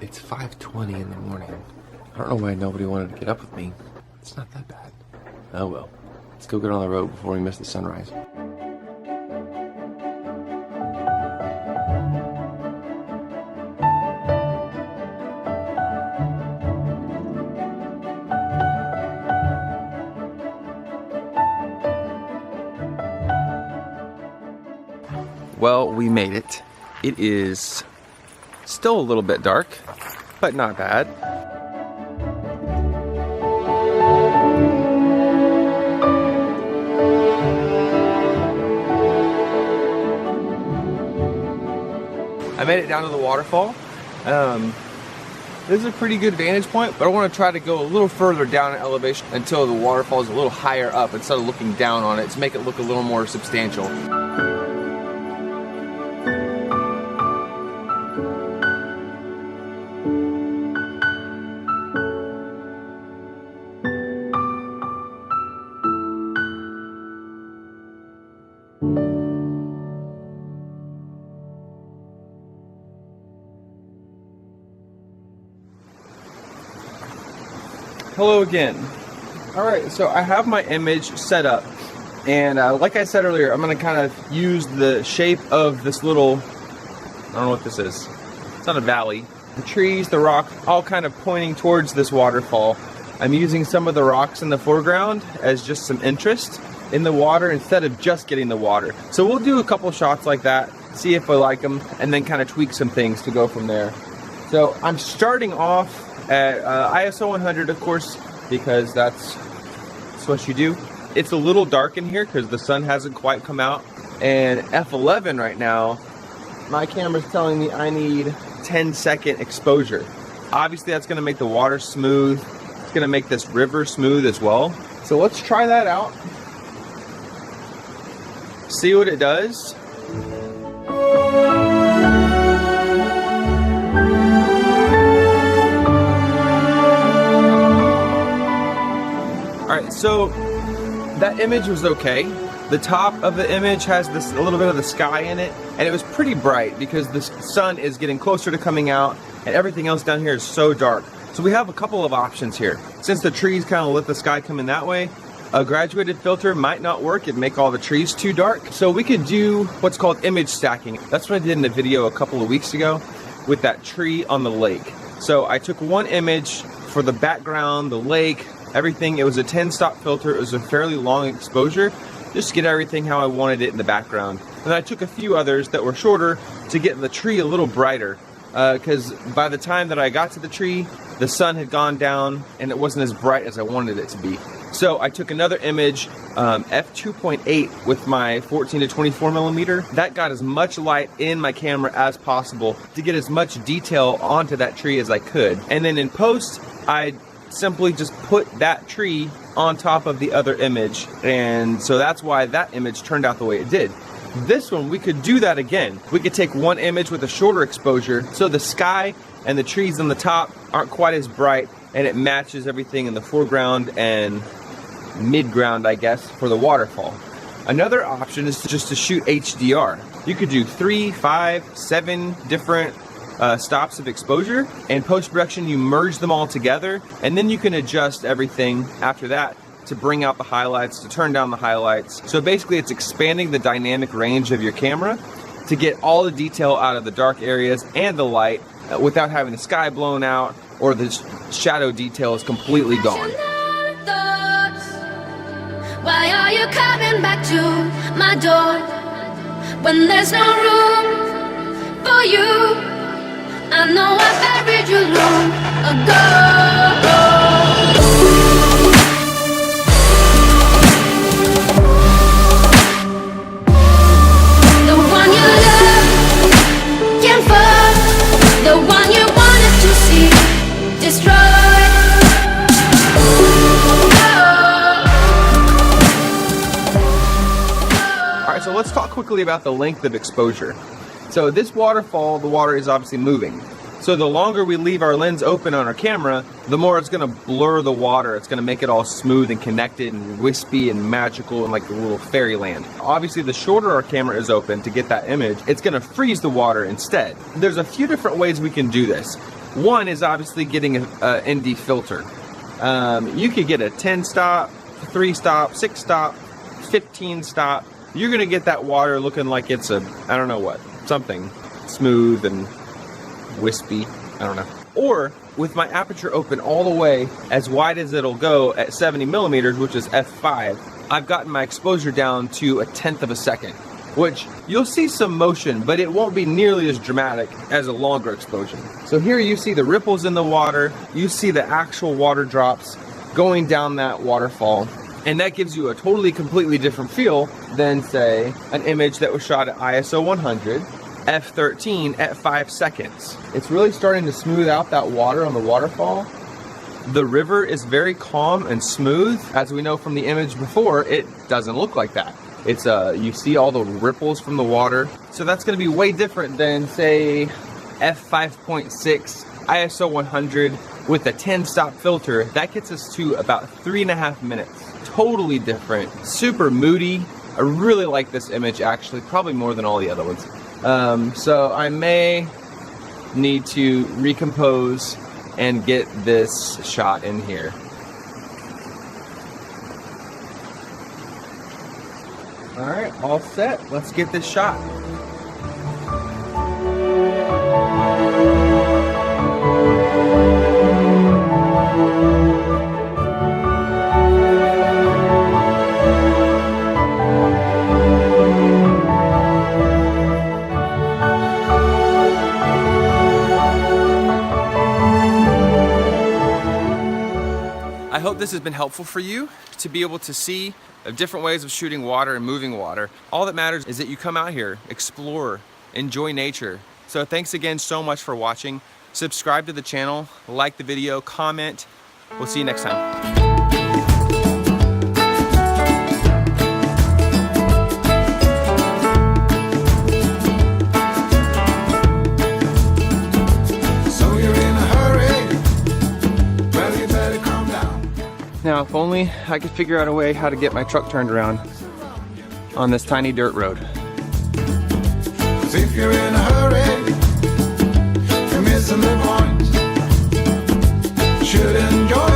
It's 5:20 in the morning. I don't know why nobody wanted to get up with me. It's not that bad. Oh well. Let's go get on the road before we miss the sunrise. Well, we made it. It is still a little bit dark, but not bad. I made it down to the waterfall. This is a pretty good vantage point, but I want to try to go a little further down in elevation until the waterfall is a little higher up instead of looking down on it to make it look a little more substantial. Hello again. Alright, so I have my image set up, and like I said earlier, I'm going to kind of use the shape of this little, I don't know what this is, it's not a valley. The trees, the rock, all kind of pointing towards this waterfall. I'm using some of the rocks in the foreground as just some interest in the water instead of just getting the water. So we'll do a couple shots like that, see if I like them, and then kind of tweak some things to go from there. So I'm starting off at ISO 100, of course, because that's what you do. It's a little dark in here because the sun hasn't quite come out. And F11 right now, my camera's telling me I need 10-second exposure. Obviously that's going to make the water smooth. It's going to make this river smooth as well. So let's try that out. See what it does. Alright, so that image was okay. The top of the image has this a little bit of the sky in it, and it was pretty bright because the sun is getting closer to coming out and everything else down here is so dark. So we have a couple of options here. Since the trees kind of let the sky come in that way, a graduated filter might not work. It'd make all the trees too dark. So we could do what's called image stacking. That's what I did in the video a couple of weeks ago with that tree on the lake. So I took one image for the background, the lake, everything. It was a 10-stop filter. It was a fairly long exposure just to get everything how I wanted it in the background. And I took a few others that were shorter to get the tree a little brighter because by the time that I got to the tree, the sun had gone down and it wasn't as bright as I wanted it to be. So I took another image, f2.8 with my 14 to 24 millimeter. That got as much light in my camera as possible to get as much detail onto that tree as I could. And then in post, I simply just put that tree on top of the other image, and so that's why that image turned out the way it did. This one, we could do that again. We could take one image with a shorter exposure so the sky and the trees on the top aren't quite as bright and it matches everything in the foreground and mid-ground, I guess, for the waterfall. Another option is just to shoot HDR. You could do 3, 5, 7 different stops of exposure, and post-production you merge them all together, and then you can adjust everything after that to bring out the highlights, to turn down the highlights. So basically it's expanding the dynamic range of your camera to get all the detail out of the dark areas and the light without having the sky blown out or the shadow detail is completely gone. Why are you coming back to my door when there's no room for you? I know I buried you long ago. The one you love can't fall. The one you wanted to see destroyed. Alright, so let's talk quickly about the length of exposure. So this waterfall, the water is obviously moving. So the longer we leave our lens open on our camera, the more it's gonna blur the water. It's gonna make it all smooth and connected and wispy and magical and like a little fairyland. Obviously, the shorter our camera is open to get that image, it's gonna freeze the water instead. There's a few different ways we can do this. One is obviously getting a ND filter. You could get a 10 stop, 3 stop, 6 stop, 15 stop. You're gonna get that water looking like it's a, I don't know what, something smooth and wispy, I don't know. Or with my aperture open all the way as wide as it'll go at 70 millimeters, which is f5, I've gotten my exposure down to 1/10 of a second, which you'll see some motion, but it won't be nearly as dramatic as a longer exposure. So here you see the ripples in the water, you see the actual water drops going down that waterfall, and that gives you a totally completely different feel than, say, an image that was shot at ISO 100, f13 at 5 seconds. It's really starting to smooth out that water on the waterfall. The river is very calm and smooth. As we know from the image before, it doesn't look like that. It's you see all the ripples from the water. So that's gonna be way different than, say, f5.6 ISO 100 with a 10 stop filter. That gets us to about 3.5 minutes. Totally different, super moody. I really like this image actually, probably more than all the other ones. So I may need to recompose and get this shot in here. All right, all set. Let's get this shot. I hope this has been helpful for you to be able to see different ways of shooting water and moving water. All that matters is that you come out here, explore, enjoy nature. So thanks again so much for watching. Subscribe to the channel, like the video, comment. We'll see you next time. Now, if only I could figure out a way how to get my truck turned around on this tiny dirt road. 'Cause if you're in a hurry, you're missing the point. Should enjoy